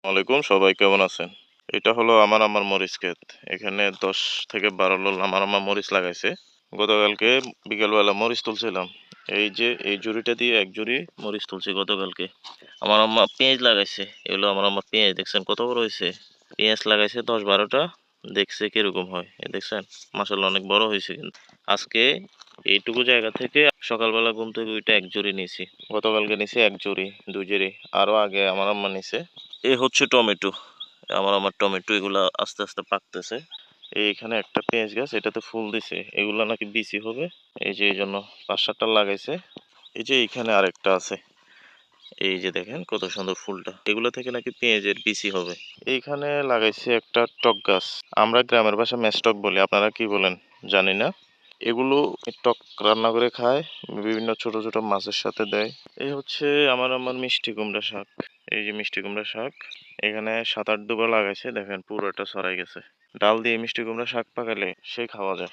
ওয়ালাইকুম, সবাই কেমন আছেন? এটা হলো আমার মরিচ ক্ষেত। এখানে ১০ থেকে ১২ লোল আমার মরিচ লাগাইছে। গতকালকে বিকেলবেলা মরিচ তুলছিলাম। এই যে এই ঝুড়িটা দিয়ে ১ ঝুড়ি মরিচ তুলছি গতকালকে। আমার আম্মা পেঁয়াজ লাগাইছে। এগুলো আমার আম্মা পেঁয়াজ দেখছেন কত বড় হইছে? পেঁয়াজ লাগাইছে ১০-১২ টা। দেখছে কিরকম হয়। দেখছেন? মাশাআল্লাহ অনেক বড় হইছে কিন্তু। আজকে এইটুকু জায়গা থেকে সকালবেলা ঘুম থেকে উইঠা ১ ঝুড়ি নিছি। গতকালকে নিছি ১ ঝুড়ি, ২ ঝুড়ি। আরো আগে আমার আম্মা নিছে। এই হচ্ছে টমেটো। আমার টমেটো এগুলা আস্তে আস্তে পাকতেছে। এইখানে একটা পেঁয়াজ গাছ, এটাতে ফুল দিছে। এগুলা নাকি বিচি হবে। এই যে এই জন্য ৫-৭ টা লাগাইছে। এই যে এইখানে আরেকটা আছে। এই যে দেখেন কত সুন্দর ফুলটা। এগুলো থেকে নাকি পেঁয়াজের বিচি হবে। এইখানে লাগাইছে একটা টক গাছ। আমরা গ্রামের ভাষায় মেস্টক বলি। আপনারা কি বলেন জানি না। এগুলো টক রান্না করে খায়, বিভিন্ন ছোট ছোট মাছের সাথে দেয়। এই হচ্ছে আমার মিষ্টি কুমড়া শাক। এই যে মিষ্টি কুমড়া শাক, এখানে ৭-৮ দুবা লাগাইছে, দেখেন পুরোটা ছড়াই গেছে। ডাল দিয়ে মিষ্টি কুমড়া শাক পাকালে সেই খাওয়া যায়।